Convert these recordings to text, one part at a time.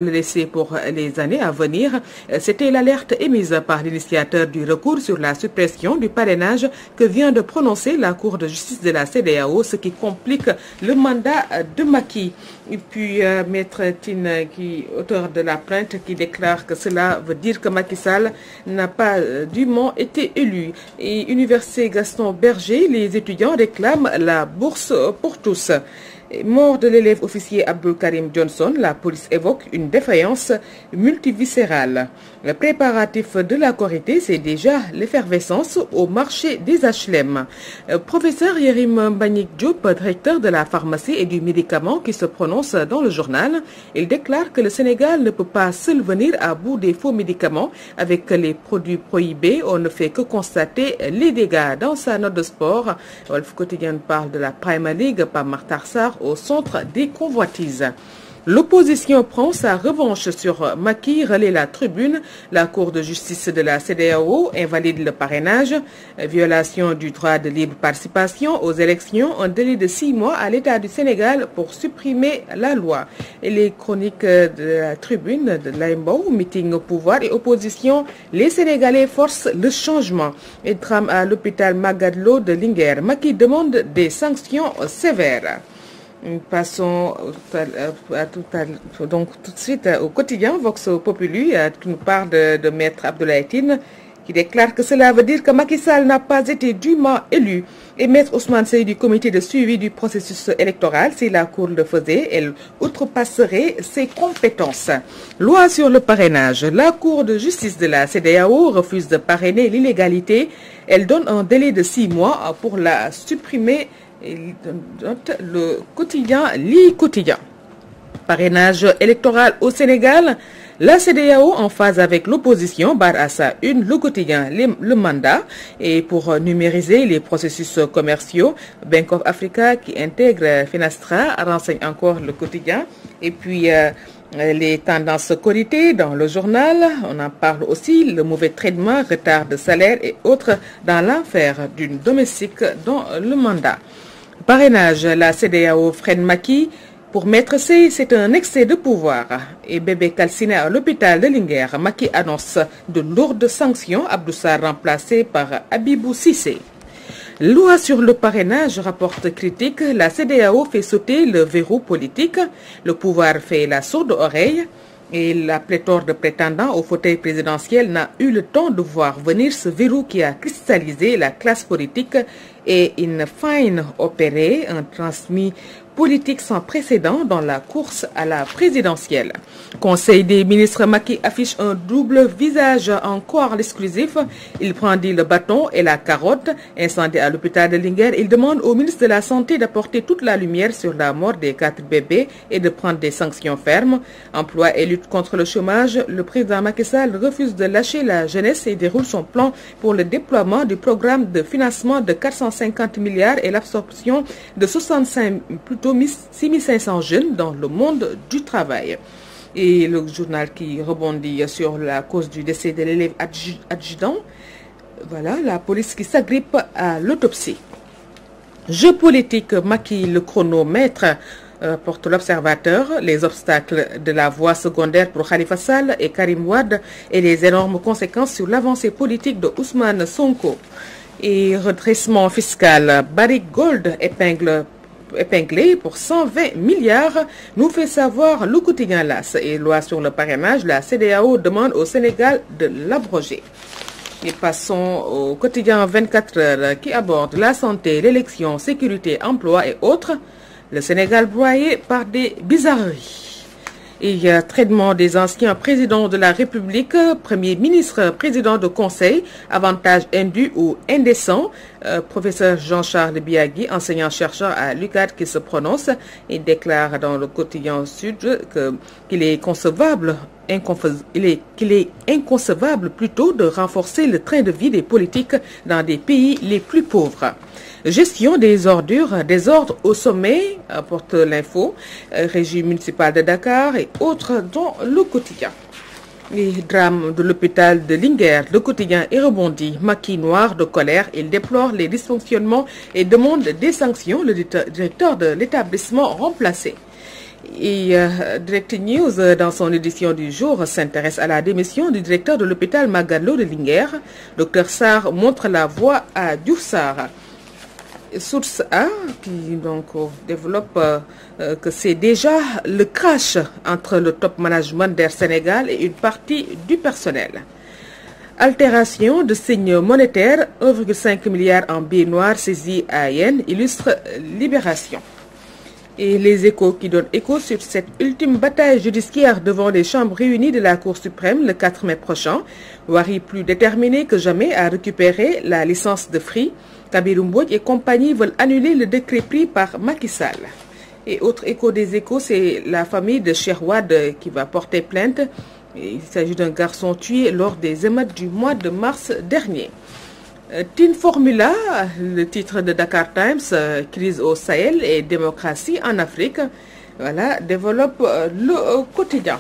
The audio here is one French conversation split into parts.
Le laisser pour les années à venir, c'était l'alerte émise par l'initiateur du recours sur la suppression du parrainage que vient de prononcer la Cour de justice de la CEDEAO, ce qui complique le mandat de Macky. Et puis Maître Tine, auteur de la plainte, qui déclare que cela veut dire que Macky Sall n'a pas dûment été élu. Et Université Gaston Berger, les étudiants réclament la bourse pour tous. Mort de l'élève officier Abdul Karim Johnson, la police évoque une défaillance multiviscérale. Le préparatif de la Korité, c'est déjà l'effervescence au marché des HLM. Professeur Yérim Mbagnick Diop, directeur de la pharmacie et du médicament, qui se prononce dans le journal, il déclare que le Sénégal ne peut pas seul venir à bout des faux médicaments. Avec les produits prohibés, on ne fait que constater les dégâts. Dans sa note de sport, Wolf Quotidien parle de la Premier League par Makhtar Sarr au centre des convoitises. L'opposition prend sa revanche sur Macky, relaie la tribune. La Cour de justice de la CEDEAO invalide le parrainage. Violation du droit de libre participation aux élections. Un délai de 6 mois à l'État du Sénégal pour supprimer la loi. Et les chroniques de la tribune de l'AMBO, meeting au pouvoir et opposition. Les Sénégalais forcent le changement. Et drame à l'hôpital Magadlo de Linguère. Macky demande des sanctions sévères. Passons donc tout de suite au quotidien Vox Populi, qui nous parle de Maître Abdoulaye Tine, qui déclare que cela veut dire que Macky Sall n'a pas été dûment élu. Et Maître Ousmane Seye du comité de suivi du processus électoral, si la Cour le faisait, elle outrepasserait ses compétences. Loi sur le parrainage. La Cour de justice de la CEDEAO refuse de parrainer l'illégalité. Elle donne un délai de 6 mois pour la supprimer. Le quotidien, quotidien. Parrainage électoral au Sénégal. La CEDEAO en phase avec l'opposition barre à sa une le quotidien le mandat. Et pour numériser les processus commerciaux, Bank of Africa qui intègre Finastra renseigne encore le quotidien. Et puis les tendances Korité dans le journal, on en parle aussi, le mauvais traitement, retard de salaire et autres dans l'enfer d'une domestique dans le mandat. Parrainage, la CEDEAO freine Macky. Pour Maître Seye, c'est un excès de pouvoir. Et bébé calciné à l'hôpital de Linguère, Macky annonce de lourdes sanctions. Abdou Sarr remplacé par Abibou Cissé. Loi sur le parrainage, rapporte critique. La CEDEAO fait sauter le verrou politique. Le pouvoir fait la sourde oreille. Et la pléthore de prétendants au fauteuil présidentiel n'a eu le temps de voir venir ce verrou qui a cristallisé la classe politique et une fine opérée, un transmis politique sans précédent dans la course à la présidentielle. Conseil des ministres, Macky affiche un double visage encore l'exclusif. Il brandit le bâton et la carotte. Incendie à l'hôpital de Linguère, il demande au ministre de la Santé d'apporter toute la lumière sur la mort des 4 bébés et de prendre des sanctions fermes. Emploi et lutte contre le chômage, le président Macky Sall refuse de lâcher la jeunesse et déroule son plan pour le déploiement du programme de financement de 450 milliards et l'absorption de 6500 jeunes dans le monde du travail. Et le journal qui rebondit sur la cause du décès de l'élève adjudant. Voilà, la police qui s'agrippe à l'autopsie. Jeu politique, Macky le chronomètre, porte l'observateur, les obstacles de la voie secondaire pour Khalifa Sall et Karim Wade et les énormes conséquences sur l'avancée politique de Ousmane Sonko. Et redressement fiscal, Barrick Gold épinglé pour 120 milliards, nous fait savoir le quotidien LAS. Et loi sur le parrainage, la CEDEAO demande au Sénégal de l'abroger. Et passons au quotidien 24 heures qui aborde la santé, l'élection, sécurité, emploi et autres. Le Sénégal broyé par des bizarreries. Et traitement des anciens présidents de la République, Premier ministre, président de conseil, avantage indu ou indécent. Professeur Jean-Charles Biagui, enseignant-chercheur à l'UCAD qui se prononce et déclare dans le quotidien Sud qu'il est inconcevable plutôt de renforcer le train de vie des politiques dans des pays les plus pauvres. Gestion des ordures, désordre au sommet, apporte l'info, régie municipale de Dakar et autres dans le quotidien. Les drames de l'hôpital de Linguère, le quotidien est rebondi. Macky noir de colère, il déplore les dysfonctionnements et demande des sanctions. Le directeur de l'établissement remplacé. Et Direct News, dans son édition du jour, s'intéresse à la démission du directeur de l'hôpital Magatte Lô de Linguère. Dr Sarr montre la voie à Diouf Sarr. Source A qui donc développe que c'est déjà le crash entre le top management d'Air Sénégal et une partie du personnel. Altération de signes monétaires, 1,5 milliard en billets noirs saisis à Yen, illustre Libération. Et les Échos qui donnent écho sur cette ultime bataille judiciaire devant les chambres réunies de la Cour suprême le 4 mai prochain. Wari plus déterminé que jamais à récupérer la licence de Free. Kabirou Mbodj et compagnie veulent annuler le décret pris par Macky Sall. Et autre écho des Échos, c'est la famille de Cheikh Wade qui va porter plainte. Il s'agit d'un garçon tué lors des émeutes du mois de mars dernier. Tin Formula, le titre de Dakar Times, crise au Sahel et démocratie en Afrique, voilà, développe le quotidien.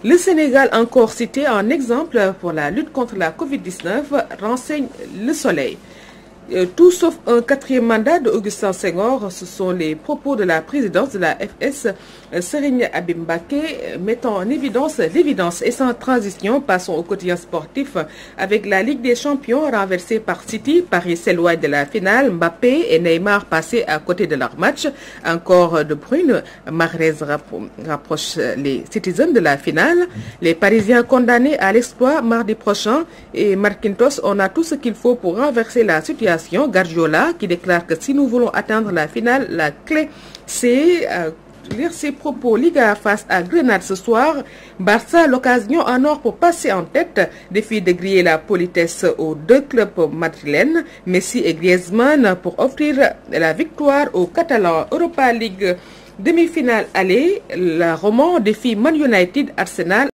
Le Sénégal, encore cité en exemple pour la lutte contre la Covid-19, renseigne Le Soleil. Tout sauf un 4e mandat de Augustin Senghor, ce sont les propos de la présidence de la FS, Serigne Abim Mbacké, mettant en évidence l'évidence. Et sans transition, passons au quotidien sportif avec la Ligue des Champions renversée par City. Paris s'éloigne de la finale. Mbappé et Neymar passés à côté de leur match. Encore De Bruyne, Mahrez rapproche les Citizens de la finale. Les Parisiens condamnés à l'exploit mardi prochain. Et Marquinhos, on a tout ce qu'il faut pour renverser la situation. Guardiola qui déclare que si nous voulons atteindre la finale, la clé c'est lire ses propos. Liga face à Grenade ce soir. Barça, l'occasion en or pour passer en tête. Défi de griller la politesse aux deux clubs madrilènes, Messi et Griezmann, pour offrir la victoire aux Catalans. Europa League demi-finale aller. La Roman défie Man United, Arsenal.